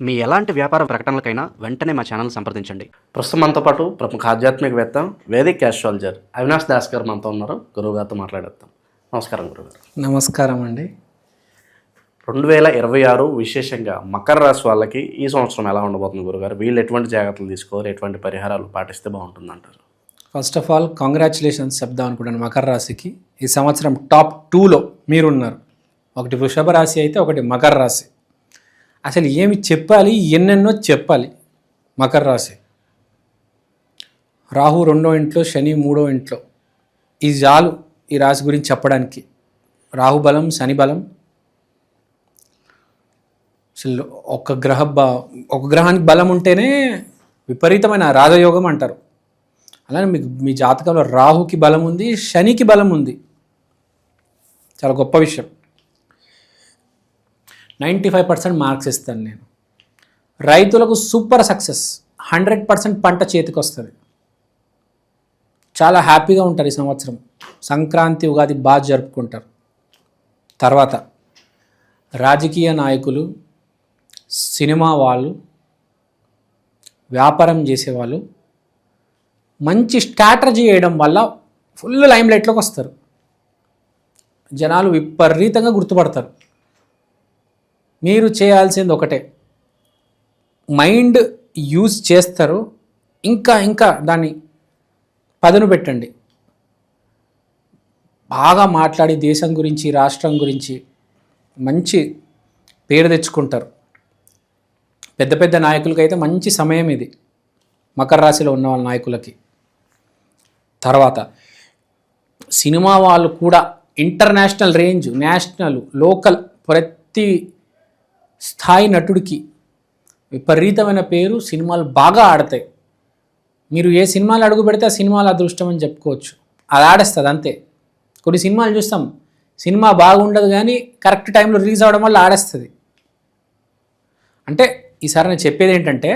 మీ ఎలాంటి వ్యాపార ప్రకటనలకైనా వెంటనే మా ఛానల్ సంప్రదించండి. ప్రస్తుతం మనతో పాటు ప్రముఖ ఆధ్యాత్మికవేత్త వేదిక్ ఆస్ట్రాలజర్ అవినాష్ దాస్ గారు మనతో ఉన్నారు. గురువుగారితో మాట్లాడేద్దాం. నమస్కారం గురుగారు. నమస్కారం అండి. 2026 విశేషంగా మకర రాశి వాళ్ళకి ఈ సంవత్సరం ఎలా ఉండబోతుంది గురుగారు? వీళ్ళు ఎటువంటి జాగ్రత్తలు తీసుకోవాలి, ఎటువంటి పరిహారాలు పాటిస్తే బాగుంటుంది అంటారు? ఫస్ట్ ఆఫ్ ఆల్ కంగ్రాచులేషన్స్ చెప్దాం అనుకుంటాను మకర రాశికి. ఈ సంవత్సరం టాప్ 2లో మీరున్నారు. ఒకటి వృషభ రాశి అయితే ఒకటి మకర రాశి. అసలు ఏమి చెప్పాలి, ఎన్నెన్నో చెప్పాలి. మకర రాశి, రాహు 2వ ఇంట్లో, శని 3వ ఇంట్లో. ఈ జాలు ఈ రాశి గురించి చెప్పడానికి. రాహు బలం, శని బలం. అసలు ఒక గ్రహానికి బలం ఉంటేనే విపరీతమైన రాజయోగం అంటారు. అలానే మీ జాతకంలో రాహుకి బలం ఉంది, శనికి బలం ఉంది. చాలా గొప్ప విషయం. 95% మార్క్స్ ఇస్తాను నేను. రైతులకు సూపర్ సక్సెస్, 100% పంట చేతికి వస్తుంది. చాలా హ్యాపీగా ఉంటారు ఈ సంవత్సరం. సంక్రాంతి, ఉగాది బాగా జరుపుకుంటారు. తర్వాత రాజకీయ నాయకులు, సినిమా వాళ్ళు, వ్యాపారం చేసేవాళ్ళు మంచి స్ట్రాటజీ వేయడం వల్ల ఫుల్ లైమ్లైట్లోకి వస్తారు. జనాలు విపరీతంగా గుర్తుపడతారు. మీరు చేయాల్సింది ఒకటే, మైండ్ యూజ్ చేస్తారు, ఇంకా దాన్ని పదును పెట్టండి. బాగా మాట్లాడి దేశం గురించి, రాష్ట్రం గురించి మంచి పేరు తెచ్చుకుంటారు. పెద్ద పెద్ద నాయకులకి అయితే మంచి సమయం ఇది, మకర రాశిలో ఉన్న వాళ్ళ నాయకులకి. తర్వాత సినిమా వాళ్ళు కూడా ఇంటర్నేషనల్ రేంజ్, నేషనల్, లోకల్, ప్రతి స్థాయి నటుడికి విపరీతమైన పేరు. సినిమాలు బాగా ఆడతాయి. మీరు ఏ సినిమాలు అడుగు పెడితే ఆ సినిమాలు అదృష్టం అని చెప్పుకోవచ్చు. అది ఆడేస్తుంది అంతే. కొన్ని సినిమాలు చూస్తాం, సినిమా బాగుండదు కానీ కరెక్ట్ టైంలో రిలీజ్ అవ్వడం వల్ల ఆడేస్తుంది. అంటే ఈసారి నేను చెప్పేది ఏంటంటే,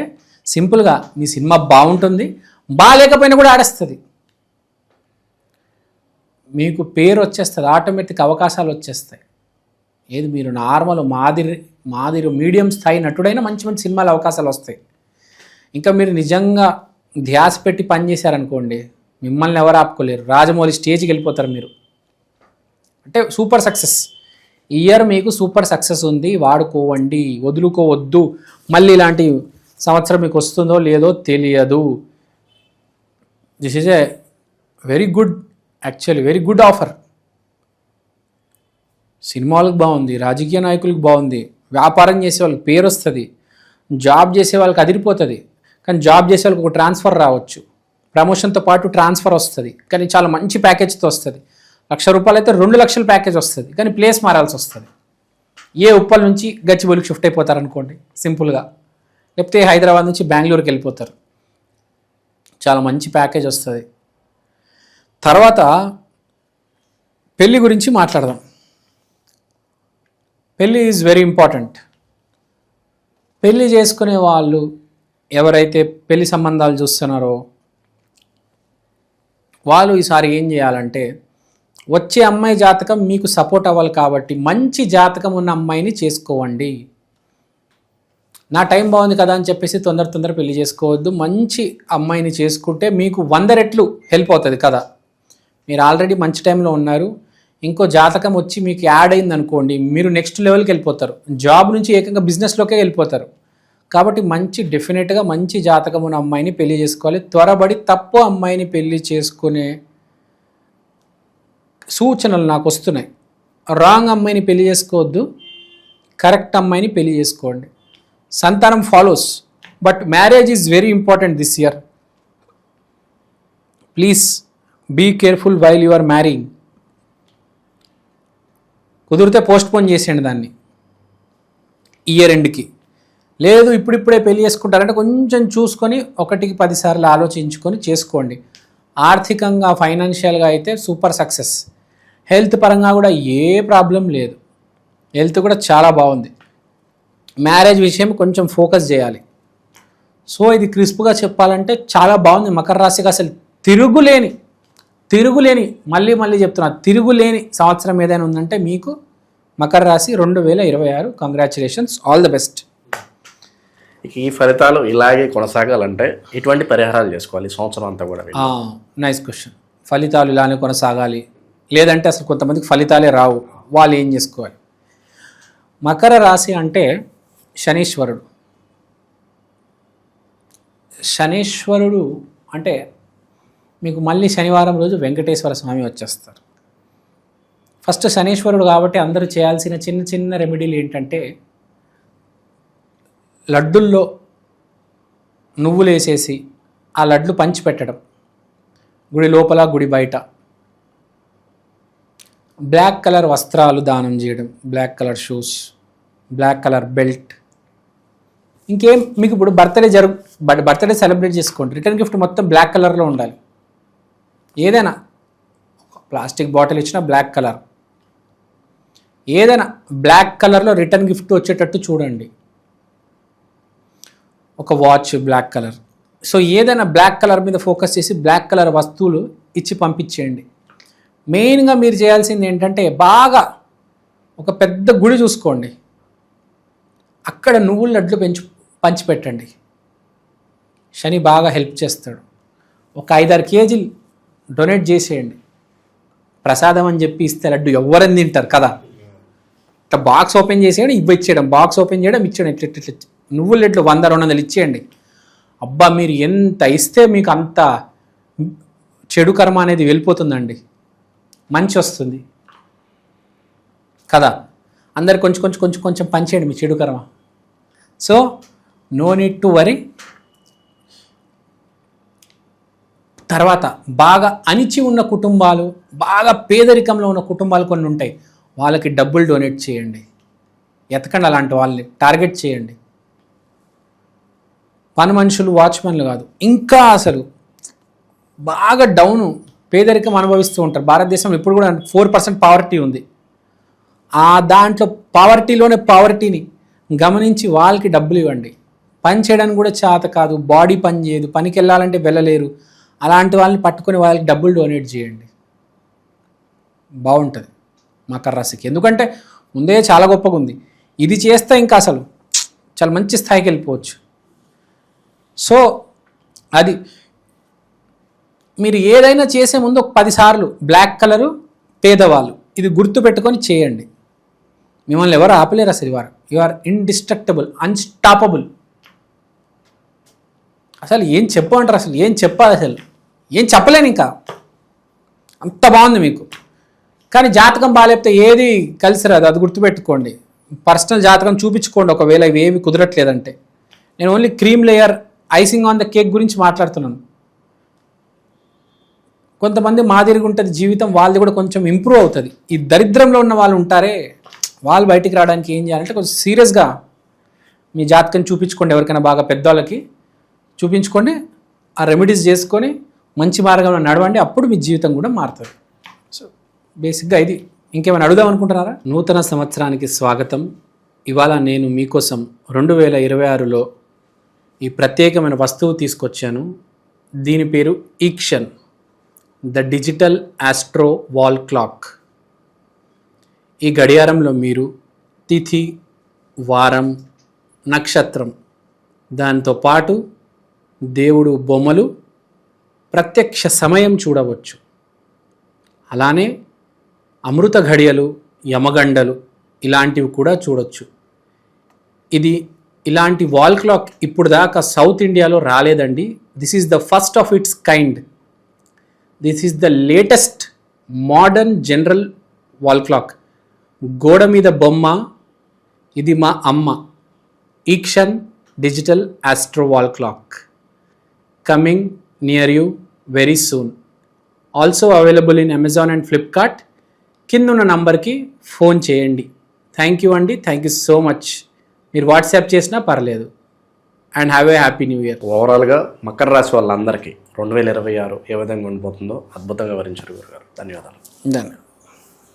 సింపుల్గా మీ సినిమా బాగుంటుంది, బాగాలేకపోయినా కూడా ఆడేస్తుంది. మీకు పేరు వచ్చేస్తుంది, ఆటోమేటిక్ అవకాశాలు వచ్చేస్తాయి. ఏది మీరు నార్మల్ మాదిరి మీడియం స్థాయి నటుడైనా మంచి మంచి సినిమాలు అవకాశాలు వస్తాయి. ఇంకా మీరు నిజంగా ధ్యాస పెట్టి పనిచేశారనుకోండి, మిమ్మల్ని ఎవరు ఆపుకోలేరు. రాజమౌళి స్టేజ్కి వెళ్ళిపోతారు మీరు. అంటే సూపర్ సక్సెస్. ఈ ఇయర్ మీకు సూపర్ సక్సెస్ ఉంది, వాడుకోవండి, వదులుకోవద్దు. మళ్ళీ ఇలాంటి సంవత్సరం మీకు వస్తుందో లేదో తెలియదు. This is a very good, actually very good offer. సినిమాలకు బాగుంది, రాజకీయ నాయకులకు బాగుంది, వ్యాపారం చేసే వాళ్ళకి పేరు వస్తుంది, జాబ్ చేసే వాళ్ళకి అదిరిపోతుంది. కానీ జాబ్ చేసే వాళ్ళకి ఒక ట్రాన్స్ఫర్ రావచ్చు, ప్రమోషన్తో పాటు ట్రాన్స్ఫర్ వస్తుంది, కానీ చాలా మంచి ప్యాకేజ్తో వస్తుంది. ₹1,00,000 అయితే 2,00,000 ప్యాకేజ్ వస్తుంది, కానీ ప్లేస్ మారాల్సి వస్తుంది. ఉప్పల్ నుంచి గచ్చిబౌలికి షిఫ్ట్ అయిపోతారనుకోండి సింపుల్గా, లేకపోతే హైదరాబాద్ నుంచి బెంగళూరుకి వెళ్ళిపోతారు. చాలా మంచి ప్యాకేజ్ వస్తుంది. తర్వాత పెళ్ళి గురించి మాట్లాడదాం. పెళ్ళి ఈజ్ వెరీ ఇంపార్టెంట్. పెళ్ళి చేసుకునే వాళ్ళు ఎవరైతే పెళ్లి సంబంధాలు చూస్తున్నారో వాళ్ళు ఈసారి ఏం చేయాలంటే, వచ్చే అమ్మాయి జాతకం మీకు సపోర్ట్ అవ్వాలి కాబట్టి మంచి జాతకం ఉన్న అమ్మాయిని చేసుకోవండి. నా టైం బాగుంది కదా అని చెప్పేసి తొందర పెళ్లి చేసుకోవద్దు. మంచి అమ్మాయిని చేసుకుంటే మీకు 100 రెట్లు హెల్ప్ అవుతుంది కదా. మీరు ఆల్రెడీ మంచి టైంలో ఉన్నారు, ఇంకో జాతకం వచ్చి మీకు యాడ్ అయింది అనుకోండి, మీరు నెక్స్ట్ లెవెల్కి వెళ్ళిపోతారు. జాబ్ నుంచి ఏకంగా బిజినెస్లోకే వెళ్ళిపోతారు. కాబట్టి డెఫినెట్గా మంచి జాతకం ఉన్న అమ్మాయిని పెళ్లి చేసుకోవాలి. త్వరబడి తప్పు అమ్మాయిని పెళ్లి చేసుకునే సూచనలు నాకు వస్తున్నాయి. రాంగ్ అమ్మాయిని పెళ్లి చేసుకోవద్దు, కరెక్ట్ అమ్మాయిని పెళ్లి చేసుకోండి. సంతానం follows, but marriage is very important this year. Please be careful while you are marrying. కుదిరితే పోస్ట్పోన్ చేసేయండి దాన్ని ఇయర్ ఎండ్కి. లేదు ఇప్పుడిప్పుడే పెళ్లి చేసుకుంటారంటే కొంచెం చూసుకొని 1కి 10 సార్లు ఆలోచించుకొని చేసుకోండి. ఆర్థికంగా, ఫైనాన్షియల్గా అయితే సూపర్ సక్సెస్. హెల్త్ పరంగా కూడా ఏ ప్రాబ్లం లేదు, హెల్త్ కూడా చాలా బాగుంది. మ్యారేజ్ విషయం కొంచెం ఫోకస్ చేయాలి. సో ఇది క్రిస్ప్గా చెప్పాలంటే చాలా బాగుంది. మకర రాశికి అసలు తిరుగులేని మళ్ళీ చెప్తున్నా, తిరుగులేని సంవత్సరం ఏదైనా ఉందంటే మీకు మకర రాశి 2026. Congratulations, all the best. ఇక ఈ ఫలితాలు ఇలాగే కొనసాగాలంటే ఎటువంటి పరిహారాలు చేసుకోవాలి ఈ సంవత్సరం అంతా కూడా? Nice question. ఫలితాలు ఇలానే కొనసాగాలి, లేదంటే అసలు కొంతమందికి ఫలితాలే రావు, వాళ్ళు ఏం చేసుకోవాలి? మకర రాశి అంటే శనీశ్వరుడు. శనీశ్వరుడు అంటే మీకు మళ్ళీ శనివారం రోజు వెంకటేశ్వర స్వామి వచ్చేస్తారు. ఫస్ట్ శనీశ్వరుడు కాబట్టి అందరూ చేయాల్సిన చిన్న చిన్న రెమెడీలు ఏంటంటే, లడ్డుల్లో నువ్వులు వేసేసి ఆ లడ్లు పంచిపెట్టడం, గుడి లోపల గుడి బయట. బ్లాక్ కలర్ వస్త్రాలు దానం చేయడం, black colour shoes, black colour belt. ఇంకేం మీకు ఇప్పుడు బర్త్డే సెలబ్రేట్ చేసుకోండి, రిటర్న్ గిఫ్ట్ మొత్తం బ్లాక్ కలర్లో ఉండాలి. ఏదైనా ప్లాస్టిక్ బాటిల్ ఇచ్చినా బ్లాక్ కలర్, ఏదైనా బ్లాక్ కలర్లో రిటర్న్ గిఫ్ట్ వచ్చేటట్టు చూడండి. ఒక వాచ్ బ్లాక్ కలర్. సో ఏదైనా బ్లాక్ కలర్ మీద ఫోకస్ చేసి బ్లాక్ కలర్ వస్తువులు ఇచ్చి పంపించేయండి. మెయిన్గా మీరు చేయాల్సింది ఏంటంటే, బాగా ఒక పెద్ద గుడి చూసుకోండి, అక్కడ నువ్వుల లడ్లు పంచిపెట్టండి. శని బాగా హెల్ప్ చేస్తాడు. ఒక 5-6 కేజీలు డొనేట్ చేసేయండి. ప్రసాదం అని చెప్పి ఇస్తే లడ్డు ఎవరని తింటారు కదా. ఇట్లా బాక్స్ ఓపెన్ చేసేయడం, ఇచ్చేయడం, బాక్స్ ఓపెన్ చేయడం, ఇచ్చేయడం, ఇట్లా నువ్వుల లడ్లు 100-200 ఇచ్చేయండి. అబ్బా, మీరు ఎంత ఇస్తే మీకు అంత చెడు కర్మ అనేది వెళ్ళిపోతుందండి, మంచి వస్తుంది కదా. అందరు కొంచెం కొంచెం కొంచెం కొంచెం పంచేయండి మీ చెడు కర్మ. So no need to worry. తర్వాత బాగా అణిచి ఉన్న కుటుంబాలు, బాగా పేదరికంలో ఉన్న కుటుంబాలు కొన్ని ఉంటాయి, వాళ్ళకి డబ్బులు డొనేట్ చేయండి. ఎతకండి అలాంటి వాళ్ళని, టార్గెట్ చేయండి. పని మనుషులు, వాచ్మెన్లు కాదు, ఇంకా అసలు బాగా డౌను పేదరికం అనుభవిస్తూ ఉంటారు. భారతదేశంలో ఇప్పుడు కూడా 4% పావర్టీ ఉంది. దాంట్లో పావర్టీని గమనించి వాళ్ళకి డబ్బులు ఇవ్వండి. పని చేయడానికి కూడా చేత కాదు, బాడీ పని చేయదు, పనికి వెళ్ళాలంటే వెళ్ళలేరు, అలాంటి వాళ్ళని పట్టుకొని వాళ్ళకి డబ్బులు డొనేట్ చేయండి. బాగుంటుంది మకర రాశికి. ఎందుకంటే ముందే చాలా గొప్పగా ఉంది, ఇది చేస్తే ఇంకా అసలు చాలా మంచి స్థాయికి వెళ్ళిపోవచ్చు. సో అది మీరు ఏదైనా చేసే ముందు ఒక 10 సార్లు బ్లాక్ కలరు పేదవాళ్ళు ఇది గుర్తు పెట్టుకొని చేయండి. మిమ్మల్ని ఎవరు ఆపలేరు అసలు. You are indestructible, unstoppable. అసలు ఏం చెప్పమంటారు, అసలు ఏం చెప్పాలి, అసలు ఏం చెప్పలేను ఇంకా, అంత బాగుంది మీకు. కానీ జాతకం బాగాలేకపోతే ఏది కలిసి రాదు, అది గుర్తుపెట్టుకోండి. పర్సనల్ జాతకం చూపించుకోండి ఒకవేళ ఇవేవి కుదరట్లేదంటే. నేను only cream layer, icing on the cake గురించి మాట్లాడుతున్నాను. కొంతమంది మాదిరిగా ఉంటుంది జీవితం, వాళ్ళది కూడా కొంచెం ఇంప్రూవ్ అవుతుంది. ఈ దరిద్రంలో ఉన్న వాళ్ళు ఉంటారే, వాళ్ళు బయటికి రావడానికి ఏం చేయాలంటే కొంచెం సీరియస్గా మీ జాతకం చూపించుకోండి. ఎవరికైనా బాగా పెద్దవాళ్ళకి చూపించుకోండి, ఆ రెమెడీస్ చేసుకొని మంచి మార్గంలో నడవండి, అప్పుడు మీ జీవితం కూడా మారుతుంది. సో బేసిక్గా ఇది. ఇంకేమైనా అడుగుదాం అనుకుంటున్నారా? నూతన సంవత్సరానికి స్వాగతం. ఇవాళ నేను మీకోసం 2026లో ఈ ప్రత్యేకమైన వస్తువు తీసుకొచ్చాను. దీని పేరు ఈక్షన్, the digital astro wall clock. ఈ గడియారంలో మీరు తిథి, వారం, నక్షత్రం, దాంతో పాటు దేవుడు బొమ్మలు, ప్రత్యక్ష సమయం చూడవచ్చు. అలానే అమృత ఘడియలు, యమగండలు ఇలాంటివి కూడా చూడొచ్చు. ఇలాంటి వాల్ క్లాక్ ఇప్పుడు దాకా సౌత్ ఇండియాలో రాలేదండి. This is the first of its kind. This is the latest modern general wall clock. గోడ మీద బొమ్మ, ఇది మా అమ్మ. ఈక్షన్ digital astro wall clock coming near you very soon. Also available in Amazon and Flipkart. కిందున్న నంబర్కి ఫోన్ చేయండి. థ్యాంక్ యూ అండి, థ్యాంక్ యూ సో మచ్. మీరు వాట్సాప్ చేసినా పర్లేదు. And have a happy new year. ఓవరాల్గా మకర రాశి వాళ్ళందరికీ 2026 ఏ విధంగా ఉండిపోతుందో అద్భుతంగా వివరించారు గురుగారు. ధన్యవాదాలు. ధన్యవాదాలు.